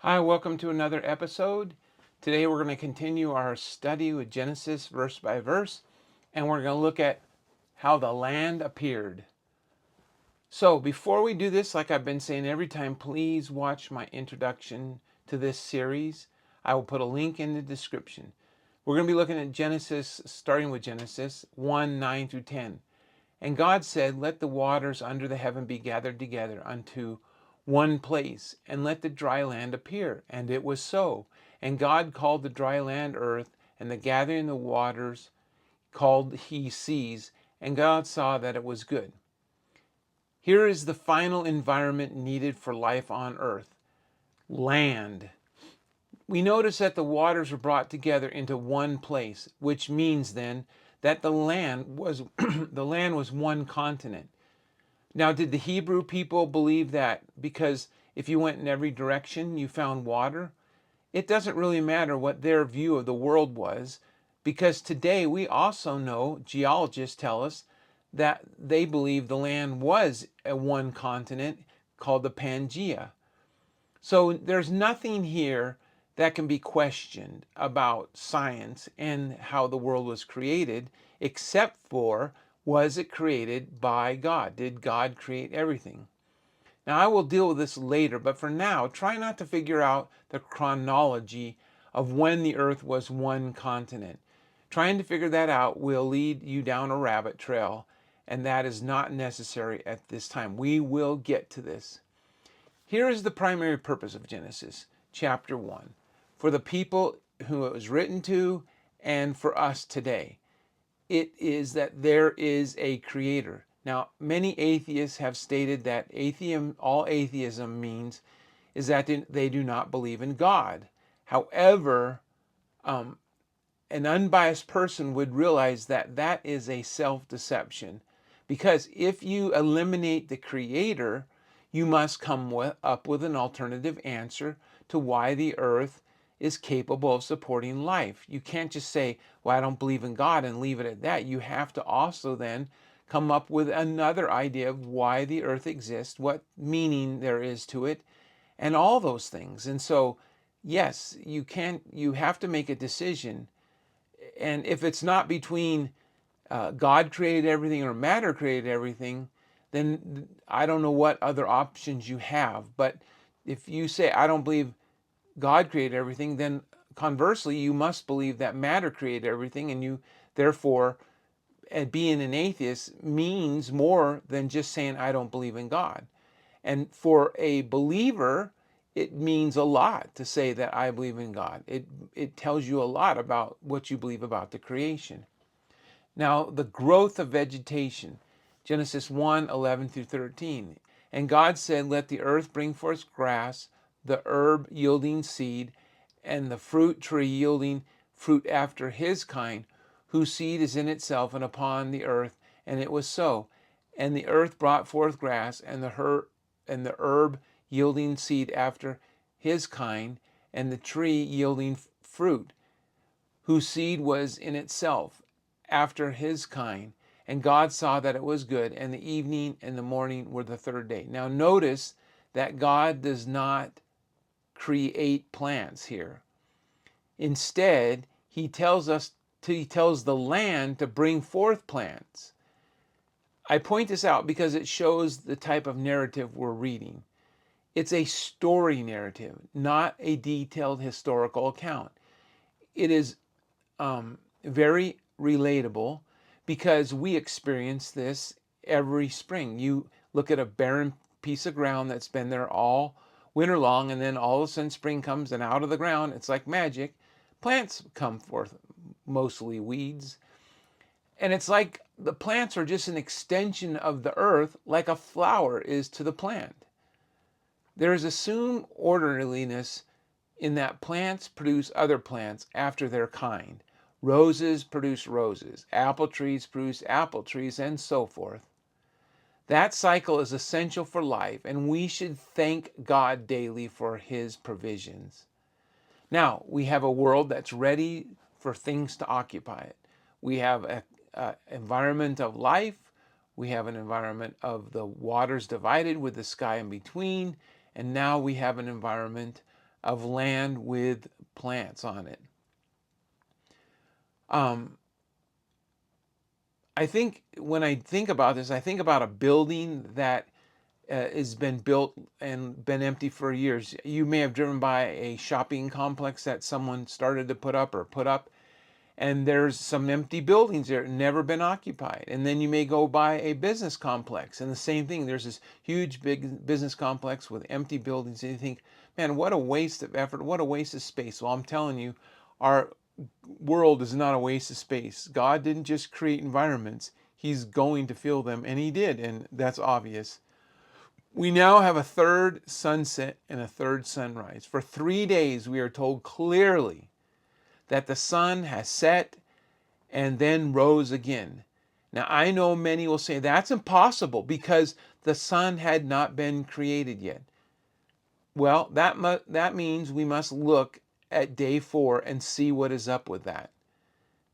Hi, welcome to another episode. Today we're going to continue our study with Genesis verse by verse, and we're going to look at how the land appeared. So, before we do this, like I've been saying every time, please watch my introduction to this series. I will put a link in the description. We're going to be looking at Genesis, starting with Genesis 1 9 through 10. And God said, "Let the waters under the heaven be gathered together unto one place, and let the dry land appear." And it was so. And God called the dry land earth, and the gathering of the waters called he seas. And God saw that it was good. Here is the final environment needed for life on earth: land. We notice that the waters were brought together into one place, which means then that the land was the land was one continent. Now, did the Hebrew people believe that because if you went in every direction you found water? It doesn't really matter what their view of the world was, because today we also know, geologists tell us, that they believe the land was a one continent called the Pangea. So there's nothing here that can be questioned about science and how the world was created, except for, was it created by God? Did God create everything? Now, I will deal with this later, but for now, try not to figure out the chronology of when the earth was one continent. Trying to figure that out will lead you down a rabbit trail, and that is not necessary at this time. We will get to this. Here is the primary purpose of Genesis, chapter 1, for the people who it was written to and for us today. It is that there is a creator. Now, many atheists have stated that all atheism means is that they do not believe in God. However, an unbiased person would realize that that is a self-deception, because if you eliminate the creator, you must come up with an alternative answer to why the earth is capable of supporting life. You can't just say, well, I don't believe in God, and leave it at that. You have to also then come up with another idea of why the earth exists, what meaning there is to it, and all those things. And so, yes, you have to make a decision. And if it's not between God created everything or matter created everything, then I don't know what other options you have. But if you say, I don't believe God created everything, then conversely, you must believe that matter created everything, and you, therefore, being an atheist means more than just saying, I don't believe in God. And for a believer, it means a lot to say that I believe in God. It tells you a lot about what you believe about the creation. Now, the growth of vegetation, Genesis 1 11 through 13. And God said, let the earth bring forth grass, the herb yielding seed, and the fruit tree yielding fruit after his kind, whose seed is in itself and upon the earth. And it was so. And the earth brought forth grass, and the herb yielding seed after his kind, and the tree yielding fruit, whose seed was in itself, after his kind. And God saw that it was good, and the evening and the morning were the third day. Now notice that God does not create plants here. Instead, he tells the land to bring forth plants. I point this out because it shows the type of narrative we're reading. It's a story narrative, not a detailed historical account. It is very relatable because we experience this every spring. You look at a barren piece of ground that's been there all winter long, and then all of a sudden spring comes, and out of the ground, it's like magic, plants come forth, mostly weeds. And it's like the plants are just an extension of the earth, like a flower is to the plant. There is assumed orderliness in that plants produce other plants after their kind. Roses produce roses, apple trees produce apple trees, and so forth. That cycle is essential for life, and we should thank God daily for his provisions. Now, we have a world that's ready for things to occupy it. We have an environment of life. We have an environment of the waters divided with the sky in between. And now we have an environment of land with plants on it. Um, I think when I think about this, I think about a building that has been built and been empty for years. You may have driven by a shopping complex that someone started to put up, and there's some empty buildings there, never been occupied. And then you may go by a business complex, and the same thing. There's this huge, big business complex with empty buildings, and you think, man, what a waste of effort, what a waste of space. Well, I'm telling you, our world is not a waste of space. God didn't just create environments, He's going to fill them, and He did, and that's obvious. We now have a third sunset and a third sunrise. For 3 days, we are told clearly that the sun has set and then rose again. Now, I know many will say that's impossible because the sun had not been created yet. Well, that means we must look at day 4 and see what is up with that.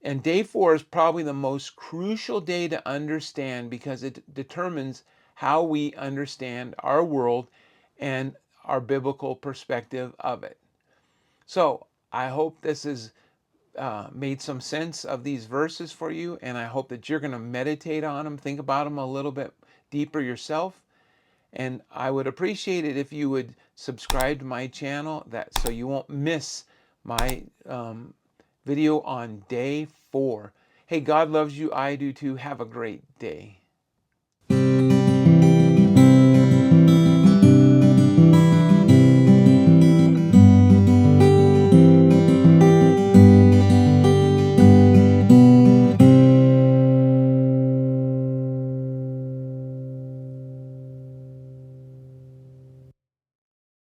And day 4 is probably the most crucial day to understand because it determines how we understand our world and our biblical perspective of it. So I hope this has made some sense of these verses for you, and I hope that you're going to meditate on them, think about them a little bit deeper yourself. And I would appreciate it if you would subscribe to my channel so you won't miss my video on day 4. Hey, God loves you. I do too. Have a great day.